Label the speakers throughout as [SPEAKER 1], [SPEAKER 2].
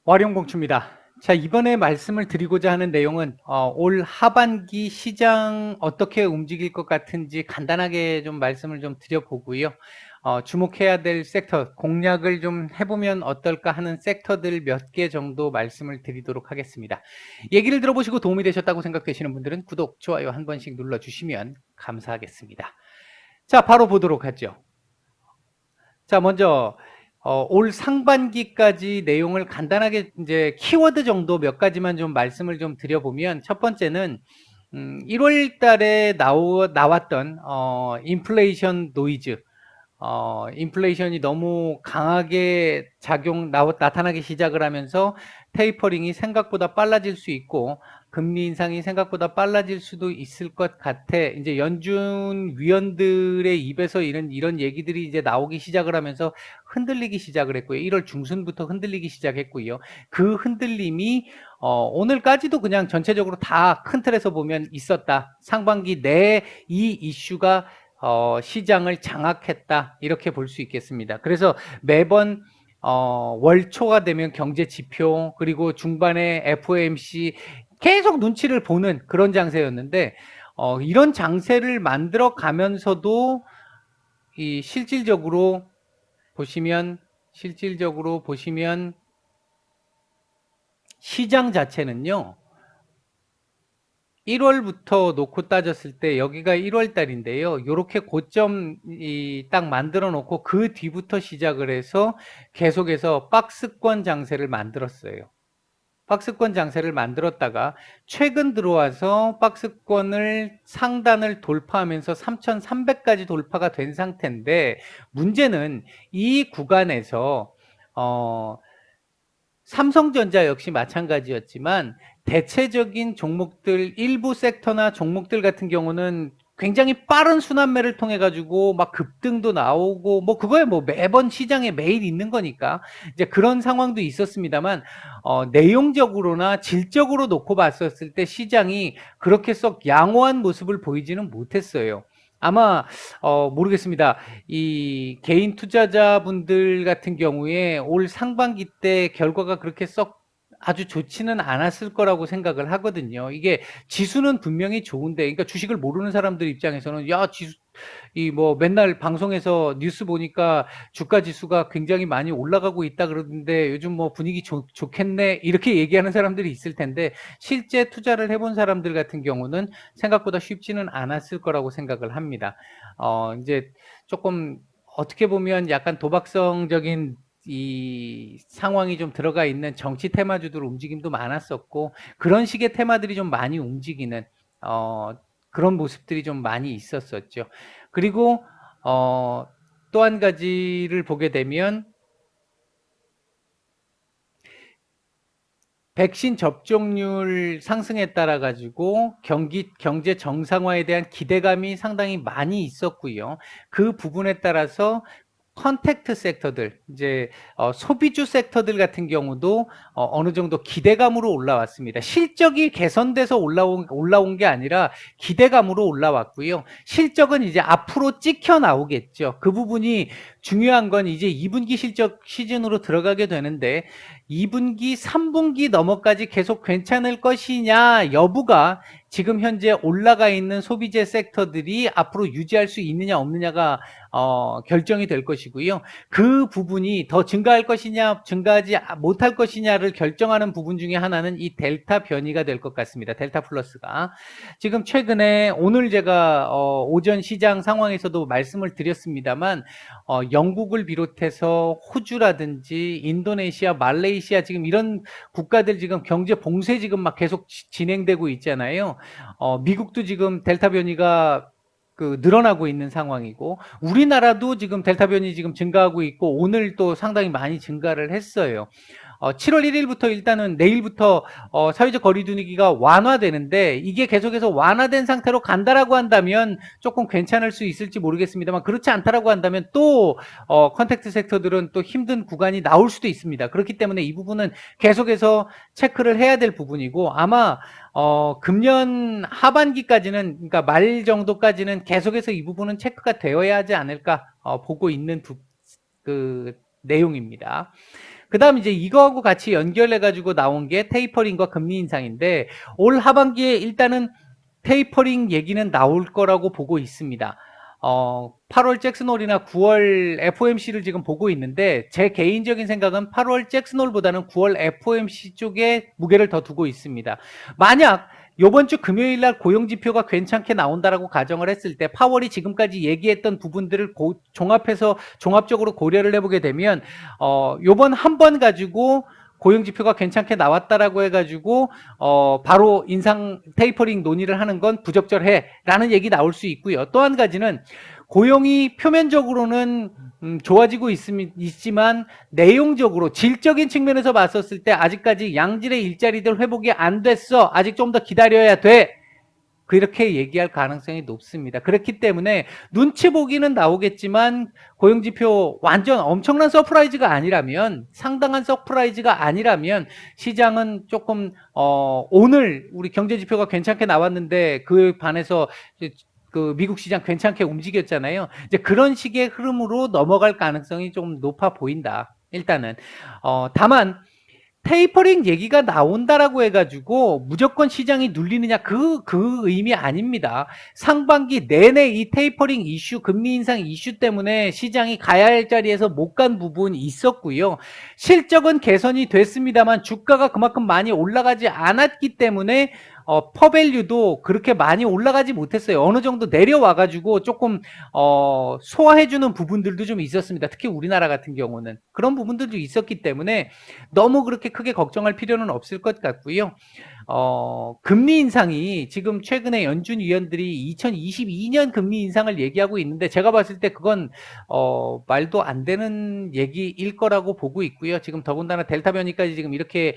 [SPEAKER 1] 와룡공추입니다. 자, 이번에 말씀을 드리고자 하는 내용은 올 하반기 시장 어떻게 움직일 것 같은지 간단하게 좀 말씀을 좀 드려보고요. 주목해야 될 섹터, 공략을 좀 해보면 어떨까 하는 섹터들 몇 개 정도 말씀을 드리도록 하겠습니다. 얘기를 들어보시고 도움이 되셨다고 생각되시는 분들은 구독, 좋아요 한 번씩 눌러주시면 감사하겠습니다. 자, 바로 보도록 하죠. 자, 먼저 올 상반기까지 내용을 간단하게 이제 키워드 정도 몇 가지만 좀 말씀을 좀 드려보면, 첫 번째는 1월 달에 나왔던 인플레이션 노이즈, 인플레이션이 너무 강하게 나타나기 시작을 하면서 테이퍼링이 생각보다 빨라질 수 있고 금리 인상이 생각보다 빨라질 수도 있을 것 같아. 이제 연준 위원들의 입에서 이런 얘기들이 이제 나오기 시작을 하면서 흔들리기 시작을 했고요. 1월 중순부터 흔들리기 시작했고요. 그 흔들림이 오늘까지도 그냥 전체적으로 다 큰 틀에서 보면 있었다. 상반기 내에 이 이슈가 시장을 장악했다, 이렇게 볼 수 있겠습니다. 그래서 매번 월초가 되면 경제 지표, 그리고 중반에 FOMC 계속 눈치를 보는 그런 장세였는데, 이런 장세를 만들어 가면서도 이 실질적으로 보시면 시장 자체는요, 1월부터 놓고 따졌을 때 여기가 1월 달인데요. 이렇게 고점이 딱 만들어 놓고 그 뒤부터 시작을 해서 계속해서 박스권 장세를 만들었어요. 박스권 장세를 만들었다가 최근 들어와서 박스권을 상단을 돌파하면서 3,300까지 돌파가 된 상태인데, 문제는 이 구간에서 삼성전자 역시 마찬가지였지만 대체적인 종목들, 일부 섹터나 종목들 같은 경우는 굉장히 빠른 순환매를 통해 가지고 막 급등도 나오고, 뭐 그거야 뭐 매번 시장에 매일 있는 거니까 이제 그런 상황도 있었습니다만, 내용적으로나 질적으로 놓고 봤었을 때 시장이 그렇게 썩 양호한 모습을 보이지는 못했어요. 아마 모르겠습니다. 이 개인 투자자분들 같은 경우에 올 상반기 때 결과가 그렇게 썩 아주 좋지는 않았을 거라고 생각을 하거든요. 이게 지수는 분명히 좋은데, 그러니까 주식을 모르는 사람들 입장에서는 야, 지수 이 뭐 맨날 방송에서 뉴스 보니까 주가 지수가 굉장히 많이 올라가고 있다 그러는데 요즘 뭐 분위기 좋겠네, 이렇게 얘기하는 사람들이 있을 텐데, 실제 투자를 해본 사람들 같은 경우는 생각보다 쉽지는 않았을 거라고 생각을 합니다. 이제 조금 어떻게 보면 약간 도박성적인 이 상황이 좀 들어가 있는 정치 테마주들 움직임도 많았었고, 그런 식의 테마들이 좀 많이 움직이는 그런 모습들이 좀 많이 있었었죠. 그리고 또 한 가지를 보게 되면, 백신 접종률 상승에 따라 가지고 경제 정상화에 대한 기대감이 상당히 많이 있었고요. 그 부분에 따라서 컨택트 섹터들, 이제 소비주 섹터들 같은 경우도 어느 정도 기대감으로 올라왔습니다. 실적이 개선돼서 올라온 게 아니라 기대감으로 올라왔고요. 실적은 이제 앞으로 찍혀 나오겠죠. 그 부분이 중요한 건 이제 2분기 실적 시즌으로 들어가게 되는데, 2분기, 3분기 넘어까지 계속 괜찮을 것이냐 여부가 지금 현재 올라가 있는 소비재 섹터들이 앞으로 유지할 수 있느냐 없느냐가 결정이 될 것이고요. 그 부분이 더 증가할 것이냐 증가하지 못할 것이냐를 결정하는 부분 중에 하나는 이 델타 변이가 될 것 같습니다. 델타 플러스가 지금 최근에, 오늘 제가 오전 시장 상황에서도 말씀을 드렸습니다만, 영국을 비롯해서 호주라든지 인도네시아, 말레이시아, 지금 이런 국가들 지금 경제 봉쇄 지금 막 계속 진행되고 있잖아요. 미국도 지금 델타 변이가 늘어나고 있는 상황이고, 우리나라도 지금 델타 변이 지금 증가하고 있고, 오늘 또 상당히 많이 증가를 했어요. 7월 1일부터 일단은 내일부터 사회적 거리 두기가 완화되는데, 이게 계속해서 완화된 상태로 간다라고 한다면 조금 괜찮을 수 있을지 모르겠습니다만, 그렇지 않다라고 한다면 또 컨택트 섹터들은 또 힘든 구간이 나올 수도 있습니다. 그렇기 때문에 이 부분은 계속해서 체크를 해야 될 부분이고, 아마 금년 하반기까지는, 그러니까 말 정도까지는 계속해서 이 부분은 체크가 되어야 하지 않을까 보고 있는 그 내용입니다. 그다음 이제 이거하고 같이 연결해 가지고 나온 게 테이퍼링과 금리 인상인데 올 하반기에 일단은 테이퍼링 얘기는 나올 거라고 보고 있습니다. 8월 잭슨홀이나 9월 FOMC를 지금 보고 있는데 제 개인적인 생각은 8월 잭슨홀보다는 9월 FOMC 쪽에 무게를 더 두고 있습니다. 만약 요번 주 금요일 날 고용 지표가 괜찮게 나온다라고 가정을 했을 때 파월이 지금까지 얘기했던 부분들을 종합적으로 고려를 해보게 되면 요번 한 번 가지고 고용 지표가 괜찮게 나왔다라고 해가지고 바로 인상 테이퍼링 논의를 하는 건 부적절해라는 얘기 나올 수 있고요. 또 한 가지는 고용이 표면적으로는 좋아지고 있지만 내용적으로 질적인 측면에서 봤었을 때 아직까지 양질의 일자리들 회복이 안 됐어. 아직 좀 더 기다려야 돼. 그렇게 얘기할 가능성이 높습니다. 그렇기 때문에 눈치 보기는 나오겠지만 고용지표 완전 엄청난 서프라이즈가 아니라면, 상당한 서프라이즈가 아니라면 시장은 조금 오늘 우리 경제지표가 괜찮게 나왔는데 그 반해서 그 미국 시장 괜찮게 움직였잖아요. 이제 그런 식의 흐름으로 넘어갈 가능성이 좀 높아 보인다. 일단은 다만 테이퍼링 얘기가 나온다라고 해가지고 무조건 시장이 눌리느냐 그 의미 아닙니다. 상반기 내내 이 테이퍼링 이슈, 금리 인상 이슈 때문에 시장이 가야 할 자리에서 못 간 부분이 있었고요. 실적은 개선이 됐습니다만 주가가 그만큼 많이 올라가지 않았기 때문에 퍼밸류도 그렇게 많이 올라가지 못했어요. 어느 정도 내려와가지고 조금 소화해주는 부분들도 좀 있었습니다. 특히 우리나라 같은 경우는 그런 부분들도 있었기 때문에 너무 그렇게 크게 걱정할 필요는 없을 것 같고요. 금리 인상이 지금 최근에 연준 위원들이 2022년 금리 인상을 얘기하고 있는데 제가 봤을 때 그건 말도 안 되는 얘기일 거라고 보고 있고요. 지금 더군다나 델타 변이까지 지금 이렇게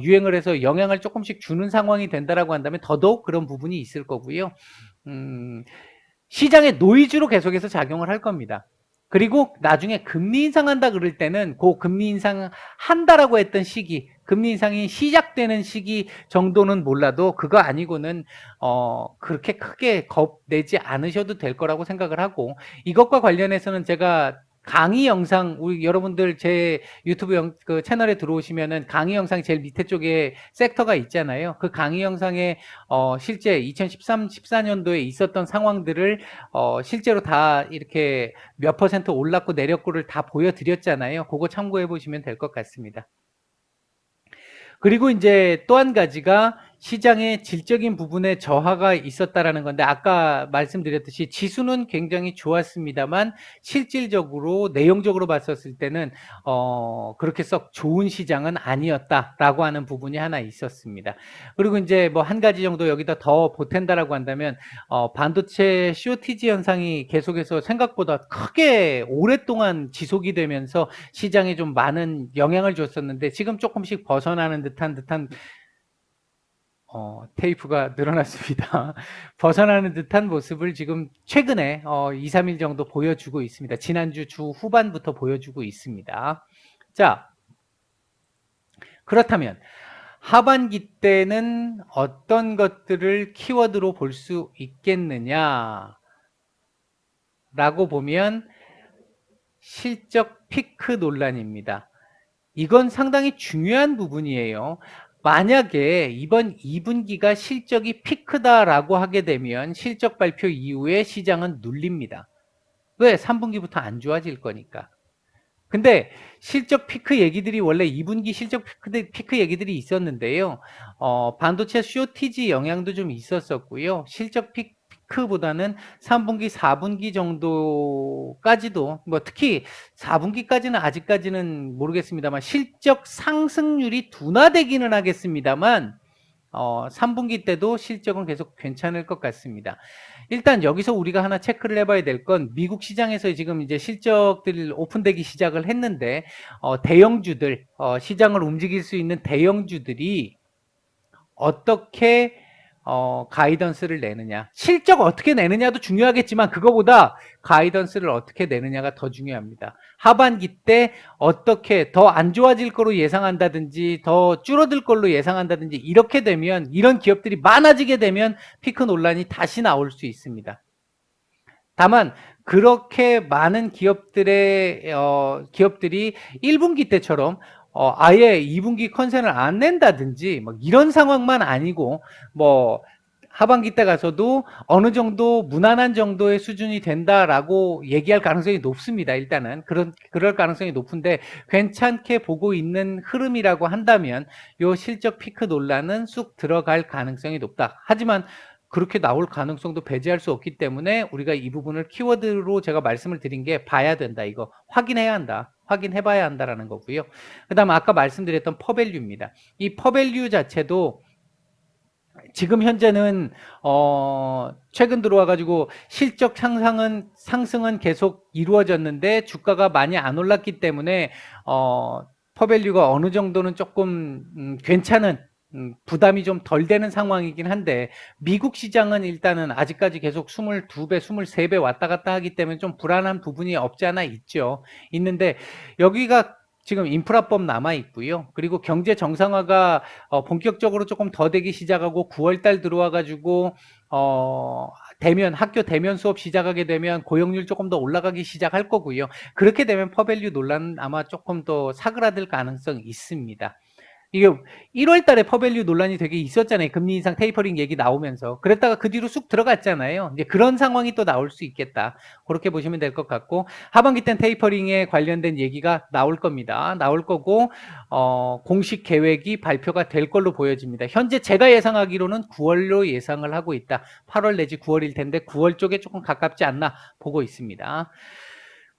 [SPEAKER 1] 유행을 해서 영향을 조금씩 주는 상황이 된다라고 한다면 더더욱 그런 부분이 있을 거고요. 시장의 노이즈로 계속해서 작용을 할 겁니다. 그리고 나중에 금리 인상한다 그럴 때는 그 금리 인상 한다라고 했던 시기, 금리 인상이 시작되는 시기 정도는 몰라도 그거 아니고는 그렇게 크게 겁내지 않으셔도 될 거라고 생각을 하고, 이것과 관련해서는 제가 강의 영상, 우리 여러분들 제 유튜브 그 채널에 들어오시면은 강의 영상 제일 밑에 쪽에 섹터가 있잖아요. 그 강의 영상에 실제 2013, 14년도에 있었던 상황들을 실제로 다 이렇게 몇 퍼센트 올랐고 내렸고를 다 보여드렸잖아요. 그거 참고해 보시면 될 것 같습니다. 그리고 이제 또 한 가지가 시장의 질적인 부분에 저하가 있었다라는 건데, 아까 말씀드렸듯이 지수는 굉장히 좋았습니다만 실질적으로 내용적으로 봤었을 때는 그렇게 썩 좋은 시장은 아니었다라고 하는 부분이 하나 있었습니다. 그리고 이제 뭐 한 가지 정도 여기다 더 보탠다라고 한다면 반도체 쇼티지 현상이 계속해서 생각보다 크게 오랫동안 지속이 되면서 시장에 좀 많은 영향을 줬었는데 지금 조금씩 벗어나는 듯한 테이프가 늘어났습니다. 벗어나는 듯한 모습을 지금 최근에 2, 3일 정도 보여주고 있습니다. 지난주 주 후반부터 보여주고 있습니다. 자, 그렇다면 하반기 때는 어떤 것들을 키워드로 볼 수 있겠느냐 라고 보면 실적 피크 논란입니다. 이건 상당히 중요한 부분이에요. 만약에 이번 2분기가 실적이 피크다라고 하게 되면 실적 발표 이후에 시장은 눌립니다. 왜? 3분기부터 안 좋아질 거니까. 근데 실적 피크 얘기들이 원래 2분기 실적 피크 얘기들이 있었는데요. 반도체 쇼티지 영향도 좀 있었었고요. 실적 피크보다는 3분기, 4분기 정도까지도, 뭐 특히 4분기까지는 아직까지는 모르겠습니다만 실적 상승률이 둔화되기는 하겠습니다만 3분기 때도 실적은 계속 괜찮을 것 같습니다. 일단 여기서 우리가 하나 체크를 해봐야 될 건 미국 시장에서 지금 이제 실적들 오픈되기 시작을 했는데 대형주들, 시장을 움직일 수 있는 대형주들이 어떻게 가이던스를 내느냐, 실적 어떻게 내느냐도 중요하겠지만 그거보다 가이던스를 어떻게 내느냐가 더 중요합니다. 하반기 때 어떻게 더 안 좋아질 거로 예상한다든지 더 줄어들 걸로 예상한다든지 이렇게 되면, 이런 기업들이 많아지게 되면 피크 논란이 다시 나올 수 있습니다. 다만 그렇게 많은 기업들이 1분기 때처럼 아예 2분기 컨센을 안 낸다든지 뭐 이런 상황만 아니고 뭐 하반기 때 가서도 어느 정도 무난한 정도의 수준이 된다라고 얘기할 가능성이 높습니다. 일단은 그럴 가능성이 높은데 괜찮게 보고 있는 흐름이라고 한다면 요 실적 피크 논란은 쑥 들어갈 가능성이 높다. 하지만 그렇게 나올 가능성도 배제할 수 없기 때문에 우리가 이 부분을 키워드로 제가 말씀을 드린 게 봐야 된다. 이거 확인해야 한다. 확인해 봐야 한다라는 거고요. 그다음 아까 말씀드렸던 퍼밸류입니다. 이 퍼밸류 자체도 지금 현재는 최근 들어와 가지고 실적 상승은 계속 이루어졌는데 주가가 많이 안 올랐기 때문에 퍼밸류가 어느 정도는 조금 괜찮은 부담이 좀 덜 되는 상황이긴 한데 미국 시장은 일단은 아직까지 계속 22배, 23배 왔다 갔다 하기 때문에 좀 불안한 부분이 없지 않아 있죠. 있는데 여기가 지금 인프라법 남아 있고요. 그리고 경제 정상화가 본격적으로 조금 더 되기 시작하고 9월 달 들어와 가지고 학교 대면 수업 시작하게 되면 고용률 조금 더 올라가기 시작할 거고요. 그렇게 되면 퍼밸류 논란은 아마 조금 더 사그라들 가능성이 있습니다. 이게 1월 달에 퍼밸류 논란이 되게 있었잖아요. 금리 인상 테이퍼링 얘기 나오면서. 그랬다가 그 뒤로 쑥 들어갔잖아요. 이제 그런 상황이 또 나올 수 있겠다. 그렇게 보시면 될 것 같고, 하반기 땐 테이퍼링에 관련된 얘기가 나올 겁니다. 나올 거고, 공식 계획이 발표가 될 걸로 보여집니다. 현재 제가 예상하기로는 9월로 예상을 하고 있다. 8월 내지 9월일 텐데 9월 쪽에 조금 가깝지 않나 보고 있습니다.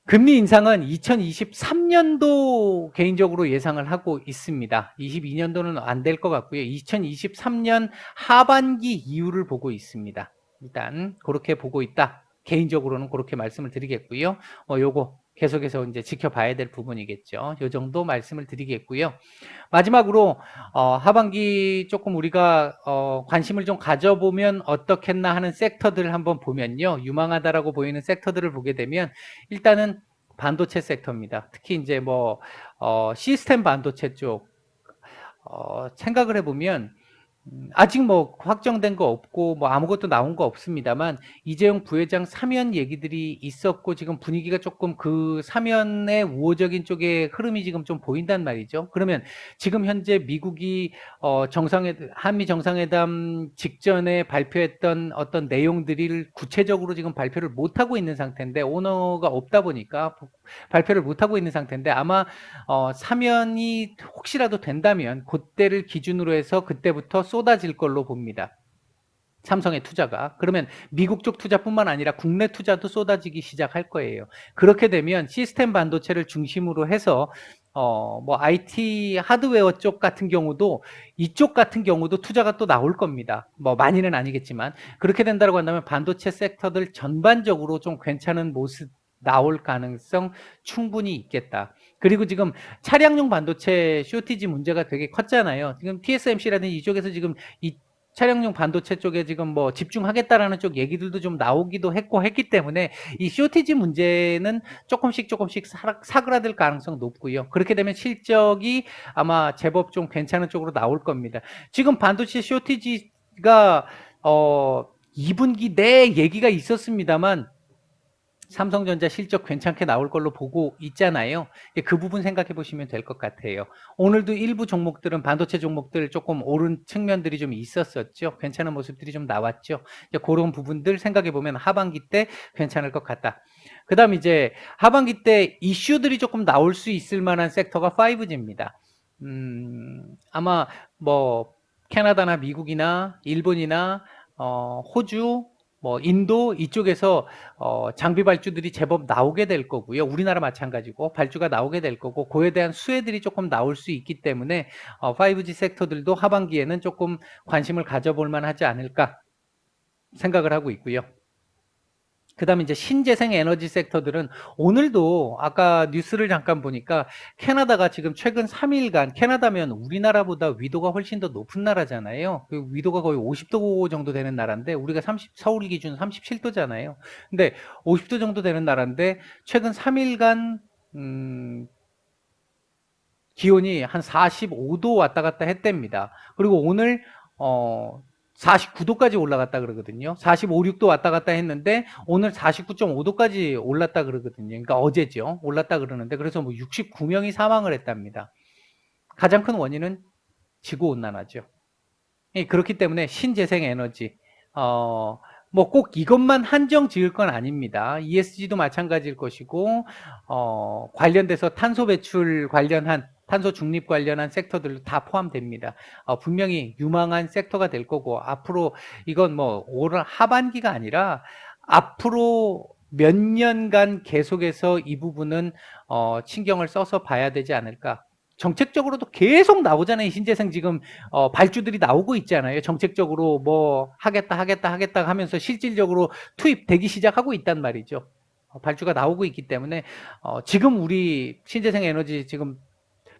[SPEAKER 1] 금리 인상은 2023년도 개인적으로 예상을 하고 있습니다. 22년도는 안 될 것 같고요. 2023년 하반기 이후를 보고 있습니다. 일단 그렇게 보고 있다. 개인적으로는 그렇게 말씀을 드리겠고요. 요거 계속해서 이제 지켜봐야 될 부분이겠죠. 요 정도 말씀을 드리겠고요. 마지막으로 하반기 조금 우리가 관심을 좀 가져보면 어떻겠나 하는 섹터들을 한번 보면요. 유망하다라고 보이는 섹터들을 보게 되면 일단은 반도체 섹터입니다. 특히 이제 뭐 시스템 반도체 쪽 생각을 해보면 아직 뭐 확정된 거 없고 뭐 아무것도 나온 거 없습니다만 이재용 부회장 사면 얘기들이 있었고 지금 분위기가 조금 그 사면의 우호적인 쪽의 흐름이 지금 좀 보인단 말이죠. 그러면 지금 현재 미국이 한미 정상회담 직전에 발표했던 어떤 내용들을 구체적으로 지금 발표를 못 하고 있는 상태인데 오너가 없다 보니까 발표를 못 하고 있는 상태인데 아마 사면이 혹시라도 된다면 그때를 기준으로 해서 그때부터 쏟아질 걸로 봅니다. 삼성의 투자가. 그러면 미국 쪽 투자뿐만 아니라 국내 투자도 쏟아지기 시작할 거예요. 그렇게 되면 시스템 반도체를 중심으로 해서 뭐 IT 하드웨어 쪽 같은 경우도 이쪽 같은 경우도 투자가 또 나올 겁니다. 뭐 많이는 아니겠지만 그렇게 된다고 한다면 반도체 섹터들 전반적으로 좀 괜찮은 모습 나올 가능성 충분히 있겠다. 그리고 지금 차량용 반도체 쇼티지 문제가 되게 컸잖아요. 지금 TSMC라든지 이쪽에서 지금 이 차량용 반도체 쪽에 지금 뭐 집중하겠다라는 쪽 얘기들도 좀 나오기도 했기 때문에 이 쇼티지 문제는 조금씩 사그라들 가능성 높고요. 그렇게 되면 실적이 아마 제법 좀 괜찮은 쪽으로 나올 겁니다. 지금 반도체 쇼티지가 2분기 내 얘기가 있었습니다만 삼성전자 실적 괜찮게 나올 걸로 보고 있잖아요. 그 부분 생각해 보시면 될 것 같아요. 오늘도 일부 종목들은 반도체 종목들 조금 오른 측면들이 좀 있었었죠. 괜찮은 모습들이 좀 나왔죠. 그런 부분들 생각해 보면 하반기 때 괜찮을 것 같다. 그 다음 이제 하반기 때 이슈들이 조금 나올 수 있을 만한 섹터가 5G입니다. 아마 뭐 캐나다나 미국이나 일본이나 호주 뭐 인도 이쪽에서 장비 발주들이 제법 나오게 될 거고요. 우리나라 마찬가지고 발주가 나오게 될 거고 그에 대한 수혜들이 조금 나올 수 있기 때문에 5G 섹터들도 하반기에는 조금 관심을 가져볼 만하지 않을까 생각을 하고 있고요. 그 다음에 이제 신재생 에너지 섹터들은 오늘도 아까 뉴스를 잠깐 보니까 캐나다가 지금 최근 3일간 캐나다면 우리나라보다 위도가 훨씬 더 높은 나라잖아요. 그 위도가 거의 50도 정도 되는 나라인데 우리가 서울 기준 37도잖아요. 근데 50도 정도 되는 나라인데 최근 3일간 기온이 한 45도 왔다 갔다 했답니다. 그리고 오늘 49도까지 올라갔다 그러거든요. 45, 6도 왔다 갔다 했는데 오늘 49.5도까지 올랐다 그러거든요. 그러니까 어제죠. 올랐다 그러는데 그래서 뭐 69명이 사망을 했답니다. 가장 큰 원인은 지구온난화죠. 그렇기 때문에 신재생에너지, 뭐 꼭 이것만 한정 지을 건 아닙니다. ESG도 마찬가지일 것이고, 관련돼서 탄소 배출 관련한, 탄소 중립 관련한 섹터들도 다 포함됩니다. 분명히 유망한 섹터가 될 거고, 앞으로 이건 뭐 올 하반기가 아니라 앞으로 몇 년간 계속해서 이 부분은 신경을 써서 봐야 되지 않을까. 정책적으로도 계속 나오잖아요. 신재생 지금 발주들이 나오고 있잖아요. 정책적으로 뭐 하겠다 하면서 실질적으로 투입되기 시작하고 있단 말이죠. 발주가 나오고 있기 때문에 지금 우리 신재생 에너지 지금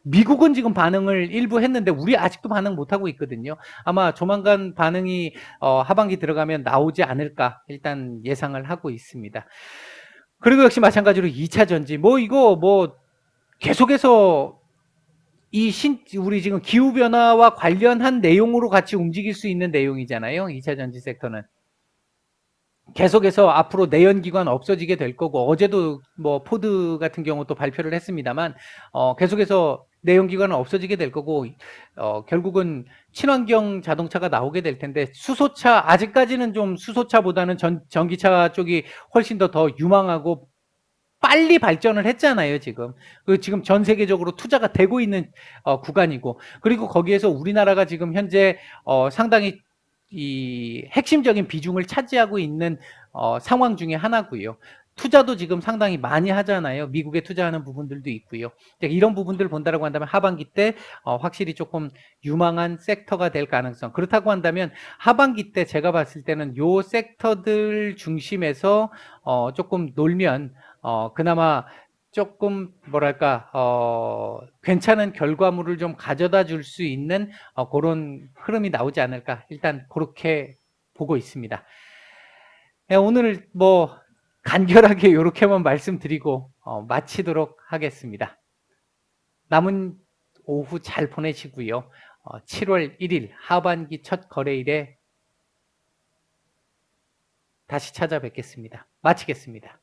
[SPEAKER 1] 미국은 지금 반응을 일부 했는데 우리 아직도 반응 못하고 있거든요. 아마 조만간 반응이 하반기 들어가면 나오지 않을까 일단 예상을 하고 있습니다. 그리고 역시 마찬가지로 2차 전지 뭐 이거 뭐 계속해서 우리 지금 기후변화와 관련한 내용으로 같이 움직일 수 있는 내용이잖아요. 2차 전지 섹터는. 계속해서 앞으로 내연기관 없어지게 될 거고, 어제도 뭐 포드 같은 경우 또 발표를 했습니다만, 계속해서 내연기관은 없어지게 될 거고, 결국은 친환경 자동차가 나오게 될 텐데, 수소차, 아직까지는 좀 수소차보다는 전기차 쪽이 훨씬 더 유망하고, 빨리 발전을 했잖아요, 지금. 지금 전 세계적으로 투자가 되고 있는 구간이고, 그리고 거기에서 우리나라가 지금 현재 상당히 이 핵심적인 비중을 차지하고 있는 상황 중에 하나고요. 투자도 지금 상당히 많이 하잖아요. 미국에 투자하는 부분들도 있고요. 이런 부분들을 본다라고 한다면 하반기 때 확실히 조금 유망한 섹터가 될 가능성. 그렇다고 한다면 하반기 때 제가 봤을 때는 요 섹터들 중심에서 조금 놀면 그나마 조금 뭐랄까 괜찮은 결과물을 좀 가져다 줄 수 있는 그런 흐름이 나오지 않을까 일단 그렇게 보고 있습니다. 오늘 뭐 간결하게 이렇게만 말씀드리고 마치도록 하겠습니다. 남은 오후 잘 보내시고요. 7월 1일 하반기 첫 거래일에 다시 찾아뵙겠습니다. 마치겠습니다.